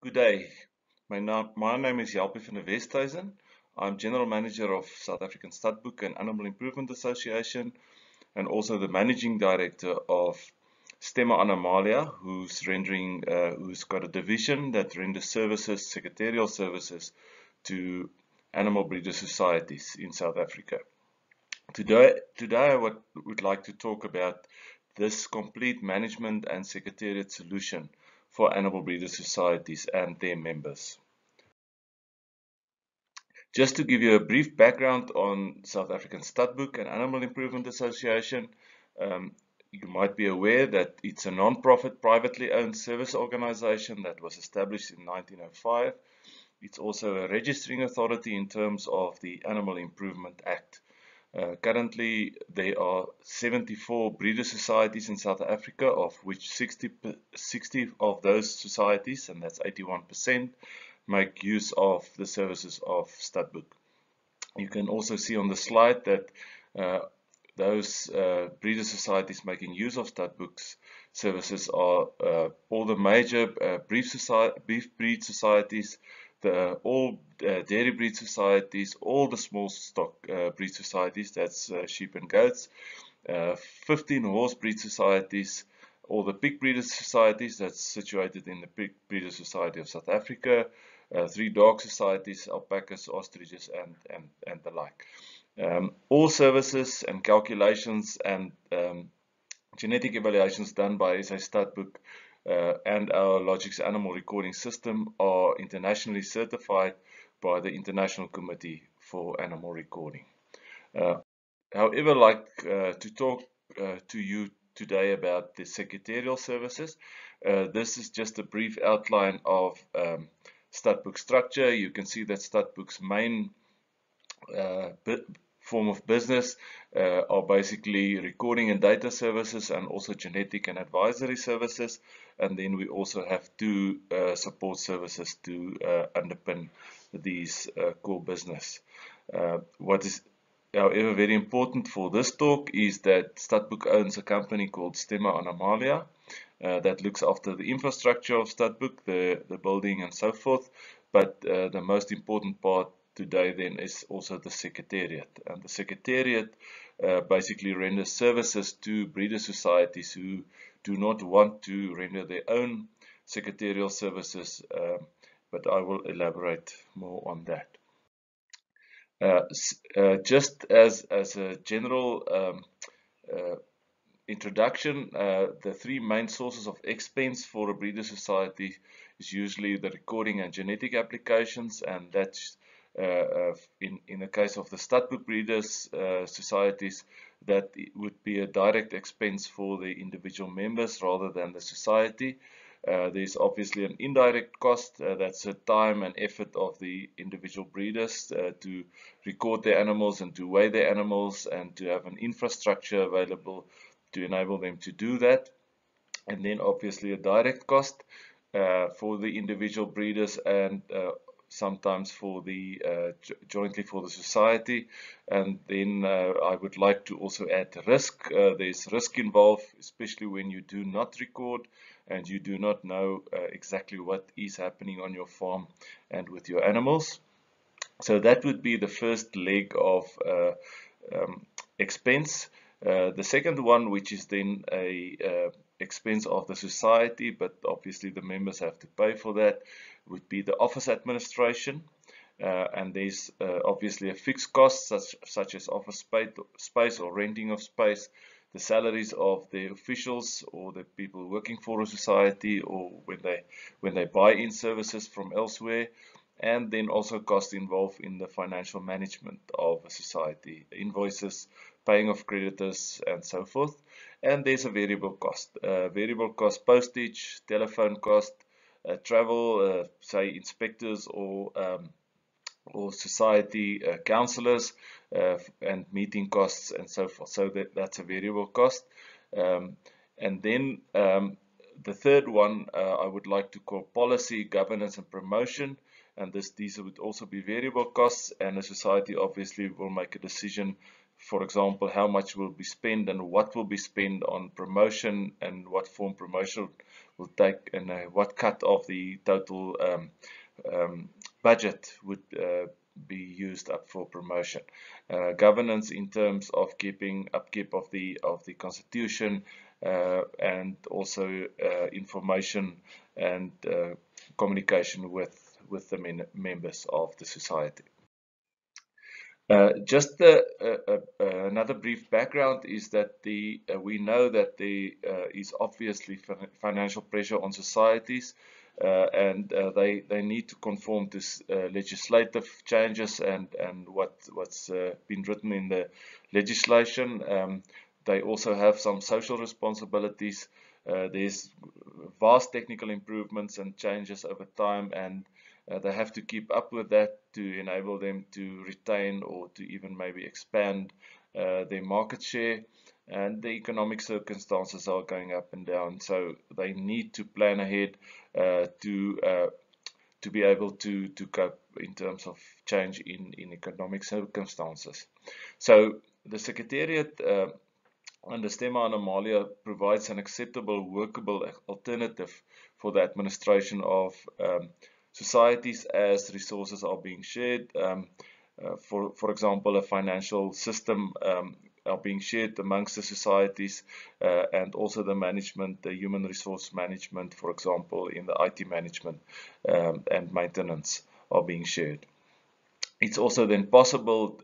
Good day. My name is Japie from Westhuizen. I'm General Manager of South African Studbook and Animal Improvement Association and also the Managing Director of Stemma Animalia, who's got a division that renders services, secretarial services to animal breeder societies in South Africa. Today I would like to talk about this complete management and secretariat solution for animal breeder societies and their members. Just to give you a brief background on South African Studbook and Animal Improvement Association, you might be aware that it's a non-profit, privately owned service organization that was established in 1905. It's also a registering authority in terms of the Animal Improvement Act. Currently, there are 74 breeder societies in South Africa, of which 60 of those societies, and that's 81%, make use of the services of Studbook. You can also see on the slide that those breeder societies making use of Studbook's services are all the major beef breed societies, all dairy breed societies, all the small stock breed societies, that's sheep and goats, 15 horse breed societies, all the pig breeder societies that's situated in the Pig Breeder Society of South Africa, 3 dog societies, alpacas, ostriches, and the like. All services and calculations and genetic evaluations done by SA Studbook and our Logix Animal Recording System are internationally certified by the International Committee for Animal Recording. However, I'd like to talk to you today about the secretarial services. This is just a brief outline of Studbook structure. You can see that Studbook's main form of business are basically recording and data services and also genetic and advisory services, and then we also have 2 support services to underpin these core business. What is however very important for this talk is that Studbook owns a company called Stemma Animalia that looks after the infrastructure of Studbook, the building and so forth, but the most important part today then is also the Secretariat. And the Secretariat basically renders services to breeder societies who do not want to render their own secretarial services, but I will elaborate more on that. Just as a general introduction, the 3 main sources of expense for a breeder society is usually the recording and genetic applications, and that's in the case of the Studbook breeders societies, that would be a direct expense for the individual members rather than the society. There's obviously an indirect cost, that's the time and effort of the individual breeders to record their animals and to weigh their animals and to have an infrastructure available to enable them to do that. And then obviously a direct cost for the individual breeders and sometimes for the jointly for the society. And then I would like to also add risk. There's risk involved, especially when you do not record and you do not know exactly what is happening on your farm and with your animals. So that would be the first leg of expense. The second one, which is then a expense of the society, but obviously the members have to pay for that, would be the office administration. And there's obviously a fixed cost such as office space or renting of space, the salaries of the officials or the people working for a society, or when they buy in services from elsewhere, and then also costs involved in the financial management of a society, invoices, paying of creditors, and so forth. And there's a variable cost, postage, telephone cost, travel, say inspectors or society councillors, and meeting costs and so forth. So that's a variable cost. And then the third one I would like to call policy, governance and promotion. And these would also be variable costs, and a society obviously will make a decision, for example, how much will be spent and what will be spent on promotion and what form promotion will take, and what cut of the total budget would be used up for promotion. Governance in terms of keeping upkeep of the constitution, and also information and communication with the members of the society. Just another brief background is that we know that there is obviously financial pressure on societies, and they need to conform to legislative changes and what's been written in the legislation. They also have some social responsibilities. There's vast technical improvements and changes over time, and they have to keep up with that to enable them to retain or to even maybe expand their market share. And the economic circumstances are going up and down, so they need to plan ahead to be able to cope in terms of change in economic circumstances. So the Secretariat under Stemma Animalia provides an acceptable, workable alternative for the administration of societies as resources are being shared. For example, a financial system are being shared amongst the societies, and also the management, the human resource management, for example, in the IT management and maintenance are being shared. It's also then possible,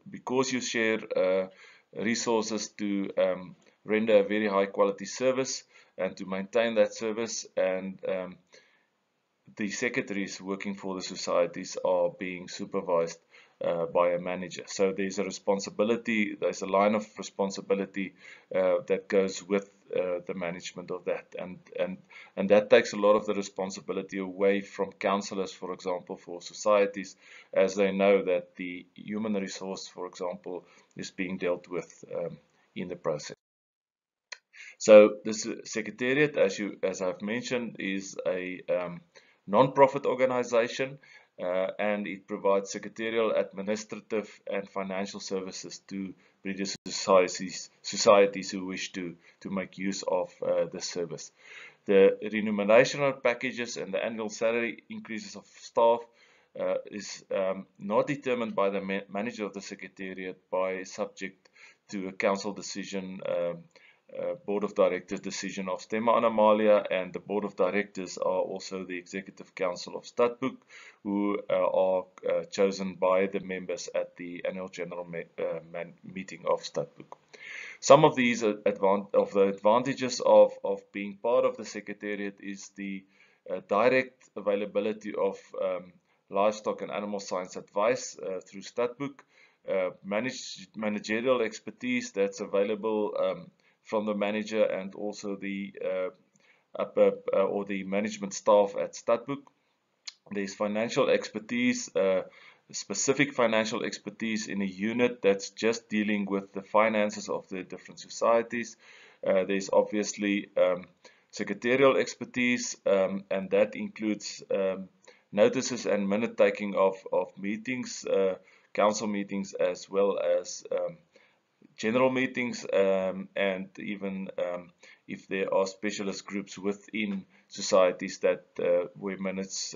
because you share resources, to render a very high quality service and to maintain that service, and the secretaries working for the societies are being supervised by a manager. So there's a responsibility, there's a line of responsibility that goes with the management of that, and that takes a lot of the responsibility away from councillors, for example, for societies, as they know that the human resource, for example, is being dealt with in the process. So this Secretariat, as I've mentioned, is a non-profit organization, and it provides secretarial, administrative, and financial services to religious societies who wish to make use of this service. The remuneration packages and the annual salary increases of staff is not determined by the manager of the Secretariat, by subject to a council decision, board of directors decision of Stemma Animalia, and the board of directors are also the executive council of Stadboek, who are chosen by the members at the annual general meeting of Stadboek. Some of these advantages of being part of the Secretariat is the direct availability of livestock and animal science advice through Stadboek, managerial expertise that's available from the manager and also the or the management staff at Stadboek. There's financial expertise, specific financial expertise in a unit that's just dealing with the finances of the different societies. There's obviously secretarial expertise, and that includes notices and minute taking of meetings, council meetings, as well as general meetings, and even if there are specialist groups within societies that where minutes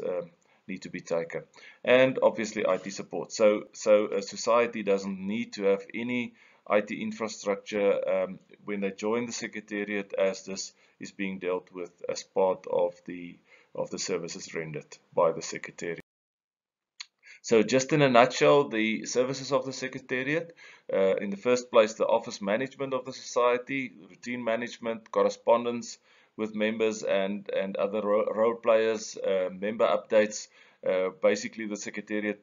need to be taken, and obviously IT support. So a society doesn't need to have any IT infrastructure when they join the Secretariat, as this is being dealt with as part of the services rendered by the Secretariat. So just in a nutshell, the services of the Secretariat, in the first place, the office management of the society, routine management, correspondence with members and other role players, member updates. Basically, the Secretariat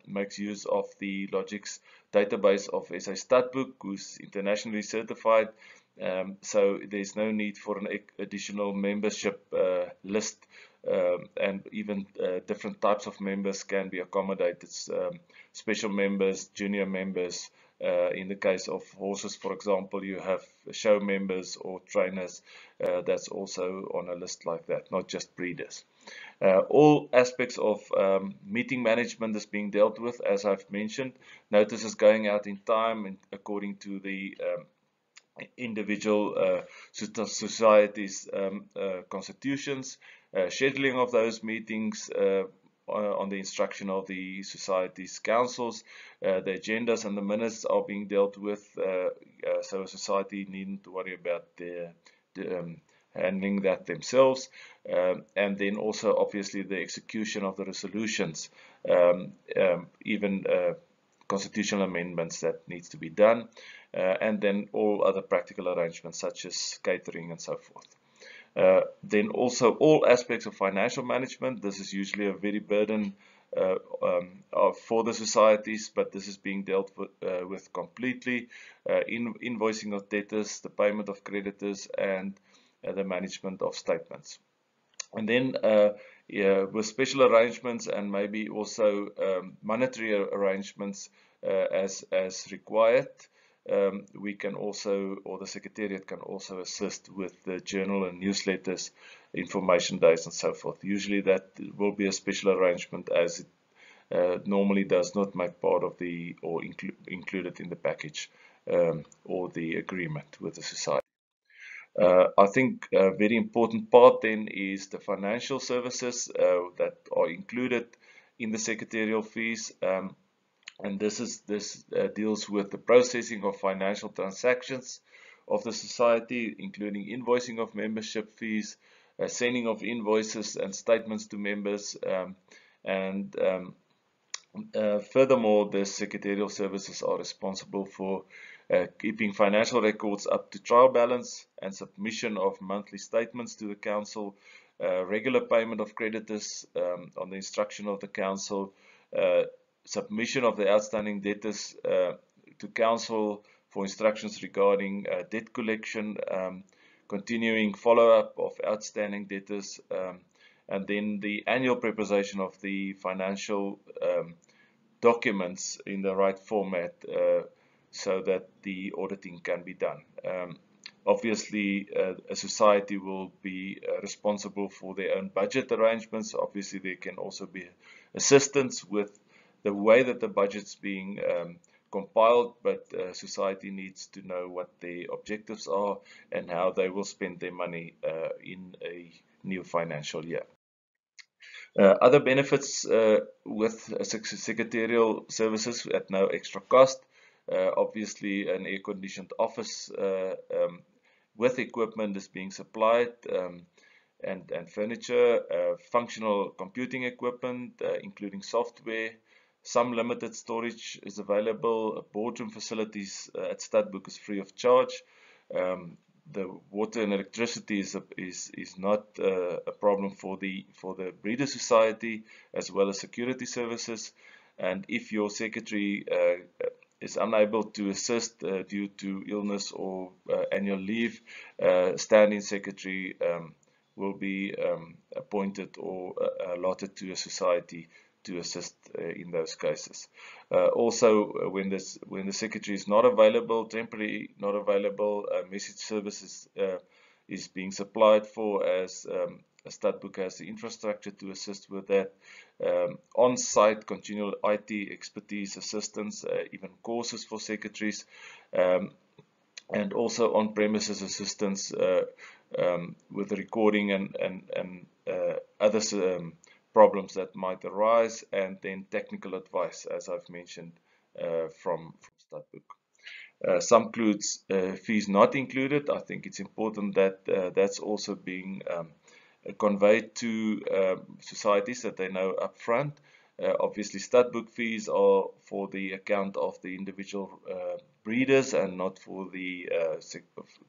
makes use of the Logix database of SA Stadboek, who's internationally certified. So there's no need for an additional membership list, and even different types of members can be accommodated. Special members, junior members. In the case of horses, for example, you have show members or trainers. That's also on a list like that, not just breeders. All aspects of meeting management is being dealt with, as I've mentioned. Notices going out in time and according to the individual societies' constitutions, scheduling of those meetings on the instruction of the society's councils. The agendas and the minutes are being dealt with, so a society needn't worry about handling that themselves. And then also obviously the execution of the resolutions, even constitutional amendments that needs to be done, and then all other practical arrangements such as catering and so forth. Then also all aspects of financial management. This is usually a very burden for the societies, but this is being dealt with completely. Invoicing of debtors, the payment of creditors, and the management of statements. And then with special arrangements and maybe also monetary arrangements as required, we can also, or the Secretariat can also assist with the journal and newsletters, information days and so forth. Usually that will be a special arrangement, as it normally does not make part of the, or included in the package or the agreement with the society. I think a very important part then is the financial services that are included in the secretarial fees. And this deals with the processing of financial transactions of the society, including invoicing of membership fees, sending of invoices and statements to members, and furthermore, the secretarial services are responsible for keeping financial records up to trial balance and submission of monthly statements to the council, regular payment of creditors on the instruction of the council, submission of the outstanding debtors to council for instructions regarding debt collection, continuing follow-up of outstanding debtors, and then the annual preparation of the financial documents in the right format so that the auditing can be done. Obviously, a society will be responsible for their own budget arrangements. Obviously, there can also be assistance with the way that the budget's being compiled, but society needs to know what their objectives are and how they will spend their money in a new financial year. Other benefits with secretarial services at no extra cost. Obviously, an air-conditioned office with equipment is being supplied, and furniture, functional computing equipment, including software. Some limited storage is available. Boardroom facilities at Stadboek is free of charge. The water and electricity is not a problem for the Breeder Society, as well as security services. And if your secretary is unable to assist due to illness or annual leave, standing secretary will be appointed or allotted to a society to assist in those cases. Also, when the secretary is not available, temporarily not available, message services is being supplied for, as Stadboek has the infrastructure to assist with that. On-site continual IT expertise assistance, even courses for secretaries, and also on-premises assistance with recording and other problems that might arise, and then technical advice, as I've mentioned, from Stadboek. Some includes fees not included. I think it's important that that's also being conveyed to societies, that they know upfront. Obviously, Stadboek fees are for the account of the individual breeders and not for the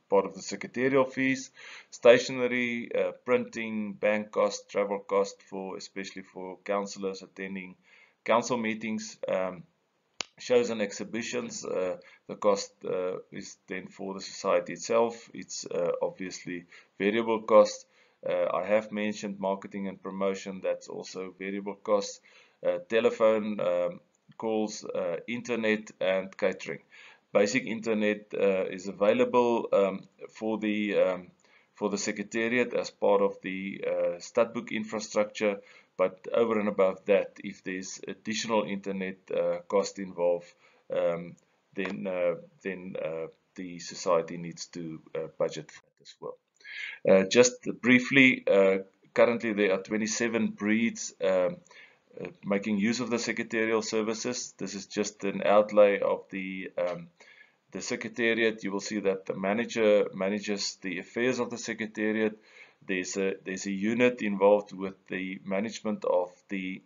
part of the secretarial fees. Stationery, printing, bank cost, travel cost, especially for councillors attending council meetings, shows and exhibitions. The cost is then for the society itself. It's obviously variable cost. I have mentioned marketing and promotion, that's also variable costs. Telephone calls, internet, and catering. Basic internet is available for the Secretariat as part of the Stadboek infrastructure, but over and above that, if there's additional internet cost involved, then the society needs to budget for that as well. Just briefly, currently there are 27 breeds making use of the secretarial services. This is just an outlay of the Secretariat. You will see that the manager manages the affairs of the Secretariat. There's a unit involved with the management of the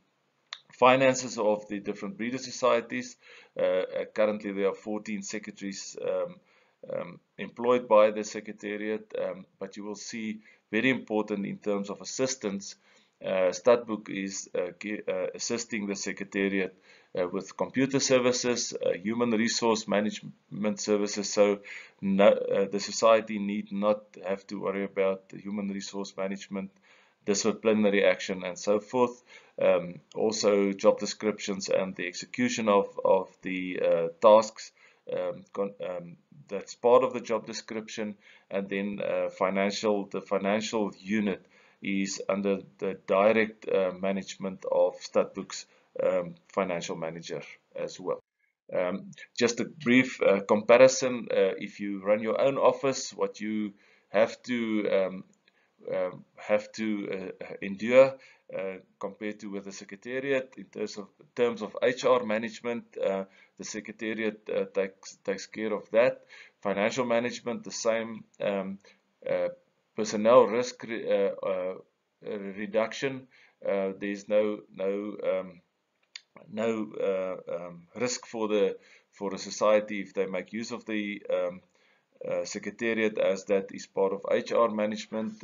finances of the different breeder societies. Currently there are 14 secretaries employed by the Secretariat, but you will see very important in terms of assistance. Statboek is assisting the Secretariat with computer services, human resource management services, so the society need not have to worry about the human resource management, disciplinary action, and so forth. Also job descriptions and the execution of the tasks, that's part of the job description. And then the financial unit is under the direct management of Statboek's financial manager as well. Just a brief comparison, if you run your own office, what you have to endure compared to with the Secretariat in terms of HR management. The Secretariat takes care of that. Financial management, the same. Personnel risk reduction. There's no risk for the society if they make use of the Secretariat, as that is part of HR management.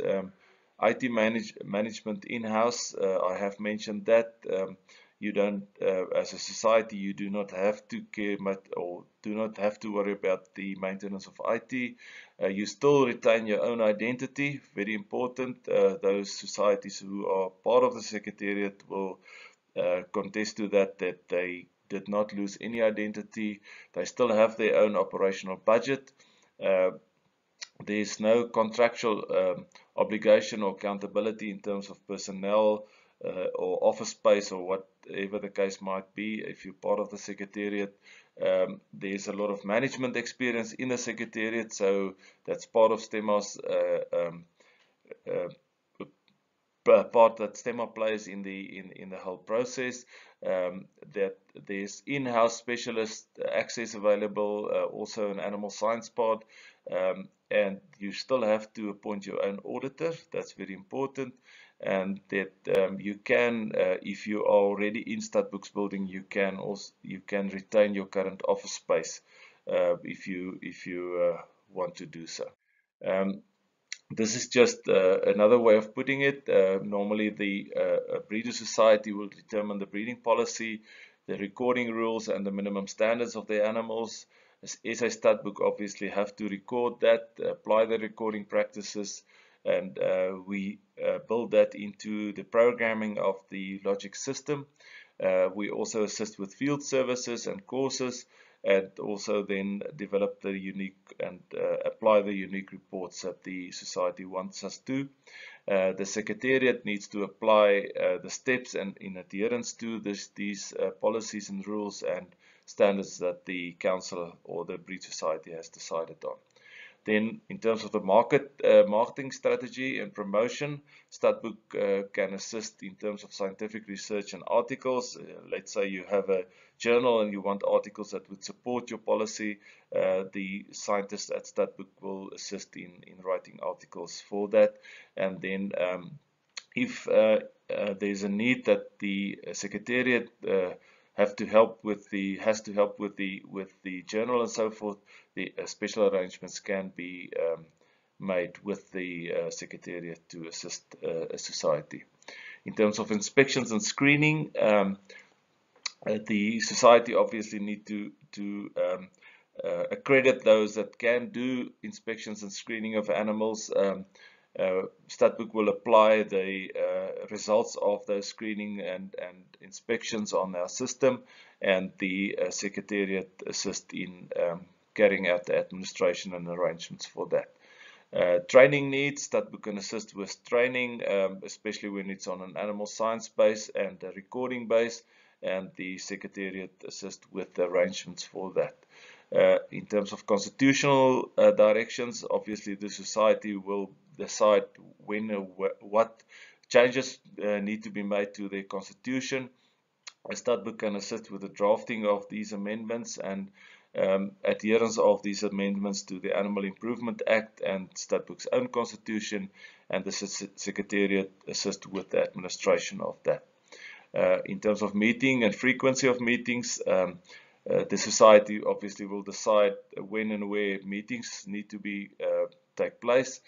IT management in-house, I have mentioned that. You don't, as a society, you do not have to care much, or do not have to worry about the maintenance of IT. You still retain your own identity, very important. Those societies who are part of the Secretariat will contest to that they did not lose any identity. They still have their own operational budget. There's no contractual obligation or accountability in terms of personnel or office space, or whatever the case might be. If you're part of the Secretariat, there's a lot of management experience in the Secretariat, so that's part of Stemma's part that Stemma plays in the whole process. That there's in-house specialist access available, also an animal science part, and you still have to appoint your own auditor. That's very important. And that you can, if you are already in Statboek's building, you can retain your current office space if you want to do so. This is just another way of putting it. Normally the breeder society will determine the breeding policy, the recording rules, and the minimum standards of the animals. SA Statboek obviously have to record that, apply the recording practices, and we build that into the programming of the logic system. We also assist with field services and courses, and also then develop the unique and apply the unique reports that the society wants us to. The Secretariat needs to apply the steps and in adherence to these policies and rules and standards that the council or the breed society has decided on. Then, in terms of the marketing strategy and promotion, Statboek can assist in terms of scientific research and articles. Let's say you have a journal and you want articles that would support your policy. The scientists at Statboek will assist in writing articles for that. And then, if there's a need that the Secretariat has to help with the journal and so forth, the special arrangements can be made with the Secretariat to assist a society. In terms of inspections and screening, the society obviously need to accredit those that can do inspections and screening of animals. Statboek will apply the results of those screening and inspections on our system, and the Secretariat assist in carrying out the administration and arrangements for that. Training needs, Statboek can assist with training, especially when it's on an animal science base and a recording base, and the Secretariat assist with the arrangements for that. In terms of constitutional directions, obviously the society will decide when what changes need to be made to their constitution. A Stadbook can assist with the drafting of these amendments and adherence of these amendments to the Animal Improvement Act and Stadbook's own constitution, and the Secretariat assist with the administration of that. In terms of meeting and frequency of meetings, the society obviously will decide when and where meetings need to be take place.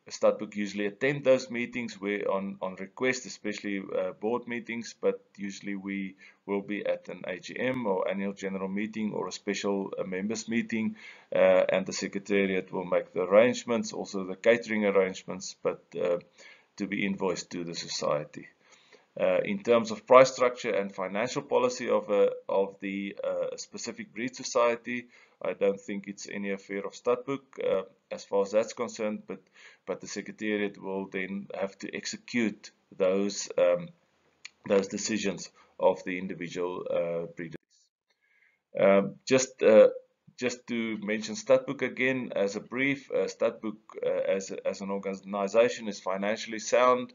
Stadbook usually attend those meetings where on request, especially board meetings, but usually we will be at an AGM or annual general meeting or a special members meeting, and the Secretariat will make the arrangements, also the catering arrangements, but to be invoiced to the society. In terms of price structure and financial policy of the specific breed society, I don't think it's any affair of Stadbook as far as that's concerned, but the Secretariat will then have to execute those decisions of the individual breeders. Just to mention Stadbook again as a brief, Stadbook as an organization is financially sound.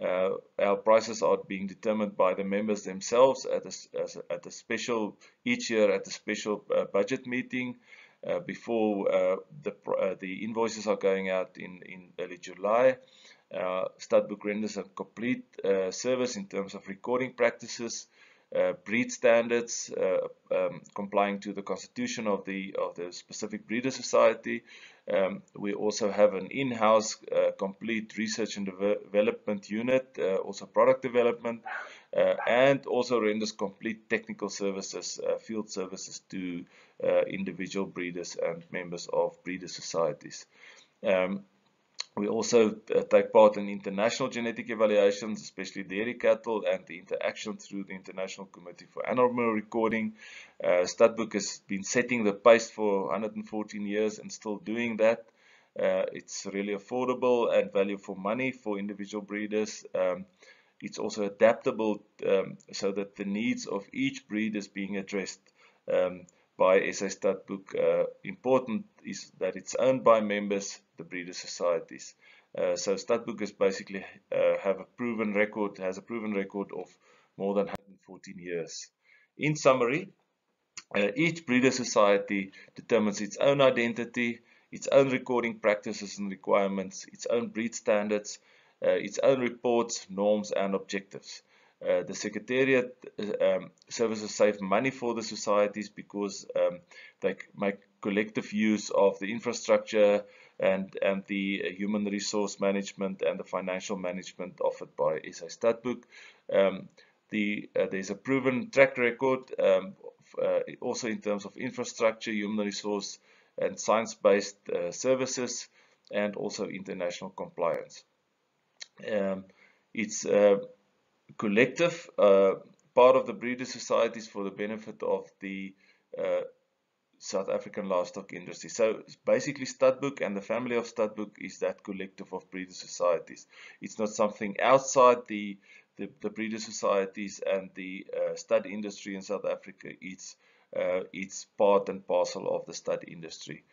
Our prices are being determined by the members themselves at a special each year at a special budget meeting before the invoices are going out in early July. Stadbook renders a complete service in terms of recording practices, breed standards, complying to the constitution of the specific breeder society. We also have an in-house complete research and development unit, also product development, and also renders complete technical services, field services to individual breeders and members of breeder societies. We also take part in international genetic evaluations, especially dairy cattle, and the interaction through the International Committee for Animal Recording. Stadbook has been setting the pace for 114 years and still doing that. It's really affordable and value for money for individual breeders. It's also adaptable so that the needs of each breed is being addressed by SA Stadbook. Important is that it's owned by members, the breeder societies. So Stadbook is basically has a proven record of more than 114 years. In summary, each breeder society determines its own identity, its own recording practices and requirements, its own breed standards, its own reports, norms and objectives. The Secretariat services save money for the societies because they make collective use of the infrastructure and the human resource management and the financial management offered by SA Stadbook. There's a proven track record also in terms of infrastructure, human resource and science-based services, and also international compliance. It's collective part of the breeder societies for the benefit of the South African livestock industry. So basically Stadbook and the family of Stadbook is that collective of breeder societies. It's not something outside the breeder societies and the stud industry in South Africa. It's part and parcel of the stud industry.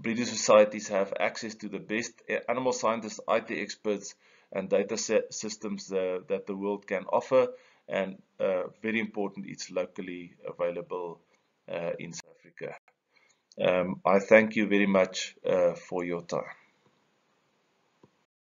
Breeder societies have access to the best animal scientists, IT experts and data systems that the world can offer, and very important, it's locally available in South Africa. I thank you very much for your time.